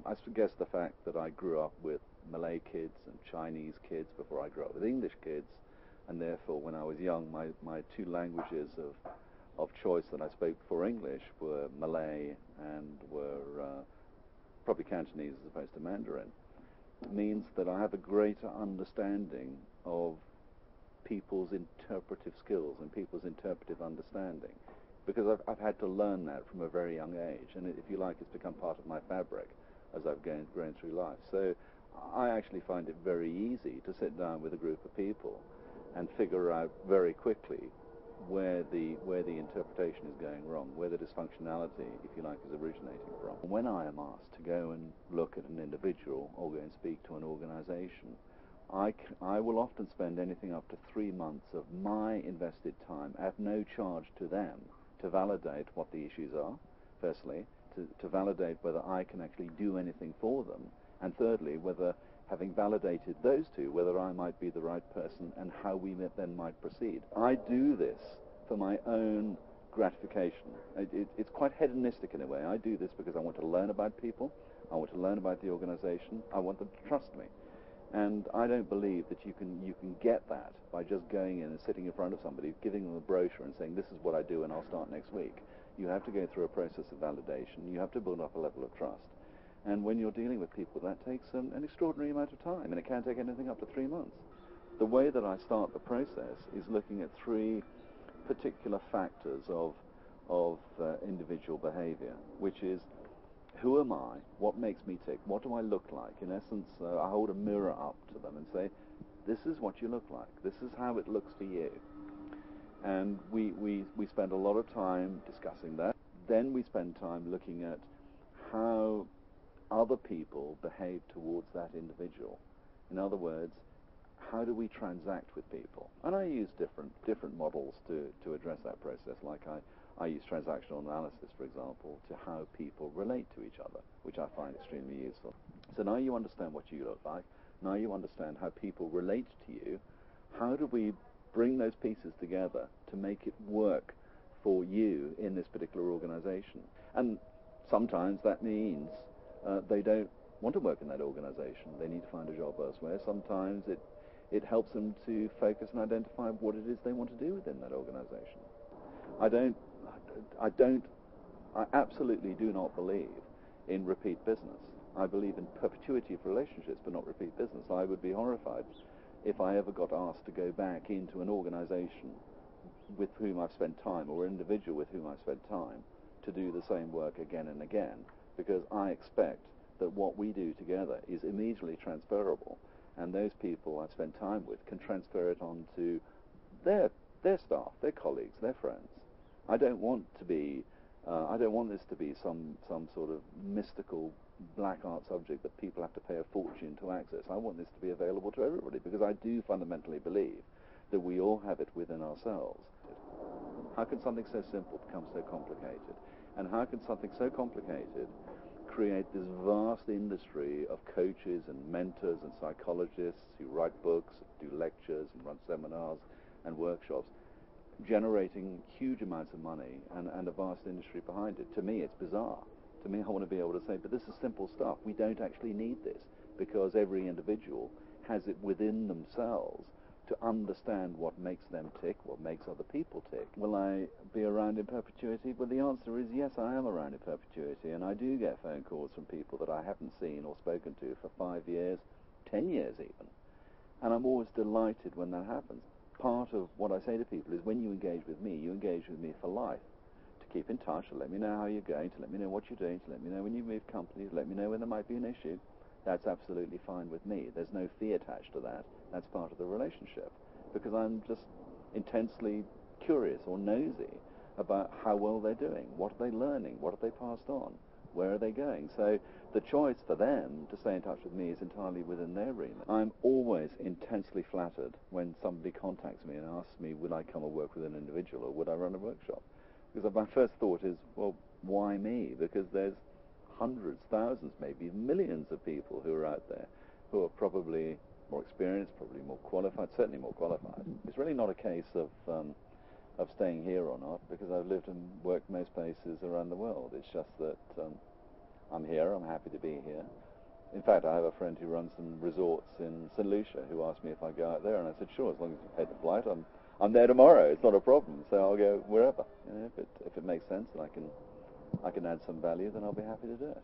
I guess the fact that I grew up with Malay kids and Chinese kids before I grew up with English kids, and therefore when I was young, my two languages of choice that I spoke before English were Malay and were probably Cantonese as opposed to Mandarin, means that I have a greater understanding of people's interpretive skills and people's interpretive understanding, because I've had to learn that from a very young age, and if you like, it's become part of my fabric as I've grown through life. So I actually find it very easy to sit down with a group of people and figure out very quickly where the interpretation is going wrong, where the dysfunctionality, if you like, is originating from. When I am asked to go and look at an individual or go and speak to an organization, I will often spend anything up to 3 months of my invested time at no charge to them to validate what the issues are, firstly, to validate whether I can actually do anything for them, and thirdly, whether, having validated those two, whether I might be the right person and how we then might proceed. I do this for my own gratification. It's quite hedonistic in a way. I do this because I want to learn about people, I want to learn about the organization, I want them to trust me. And I don't believe that you can get that by just going in and sitting in front of somebody, giving them a brochure and saying, this is what I do and I'll start next week. You have to go through a process of validation. You have to build up a level of trust. And when you're dealing with people, that takes an extraordinary amount of time, and it can take anything up to 3 months. The way that I start the process is looking at 3 particular factors of individual behavior, which is, who am I? What makes me tick? What do I look like? In essence, I hold a mirror up to them and say, this is what you look like. This is how it looks for you. And we spend a lot of time discussing that. Then we spend time looking at how other people behave towards that individual. In other words, how do we transact with people? And I use different models to address that process. Like I use transactional analysis, for example, to how people relate to each other, which I find extremely useful. So now you understand what you look like. Now you understand how people relate to you. How do we bring those pieces together to make it work for you in this particular organization? And sometimes that means they don't want to work in that organization. They need to find a job elsewhere. Sometimes it helps them to focus and identify what it is they want to do within that organization. I absolutely do not believe in repeat business. I believe in perpetuity of relationships, but not repeat business. I would be horrified if I ever got asked to go back into an organization with whom I've spent time, or an individual with whom I've spent time, to do the same work again and again, because I expect that what we do together is immediately transferable, and those people I've spent time with can transfer it on to their staff, their colleagues, their friends. I don't want this to be some sort of mystical black art subject that people have to pay a fortune to access. I want this to be available to everybody, because I do fundamentally believe that we all have it within ourselves. How can something so simple become so complicated? And how can something so complicated create this vast industry of coaches and mentors and psychologists who write books, do lectures and run seminars and workshops, generating huge amounts of money and a vast industry behind it? To me, it's bizarre. To me, I want to be able to say, but this is simple stuff. We don't actually need this, because every individual has it within themselves to understand what makes them tick, what makes other people tick. Will I be around in perpetuity? Well, the answer is yes, I am around in perpetuity, and I do get phone calls from people that I haven't seen or spoken to for 5 years, 10 years even. And I'm always delighted when that happens. Part of what I say to people is, when you engage with me, you engage with me for life. To keep in touch, to let me know how you're going, to let me know what you're doing, to let me know when you move companies, to let me know when there might be an issue. That's absolutely fine with me. There's no fee attached to that. That's part of the relationship, because I'm just intensely curious or nosy about how well they're doing, what are they learning, what have they passed on, where are they going. So the choice for them to stay in touch with me is entirely within their remit. I'm always intensely flattered when somebody contacts me and asks me, would I come and work with an individual, or would I run a workshop? Because my first thought is, well, why me? Because there's hundreds, thousands, maybe millions of people who are out there who are probably more experienced, probably more qualified, certainly more qualified. It's really not a case of staying here or not, because I've lived and worked most places around the world. It's just that I'm here. I'm happy to be here. In fact, I have a friend who runs some resorts in St. Lucia who asked me if I go out there, and I said, sure, as long as you pay the flight, I'm there tomorrow. It's not a problem. So I'll go wherever. You know, if it makes sense and I can add some value, then I'll be happy to do it.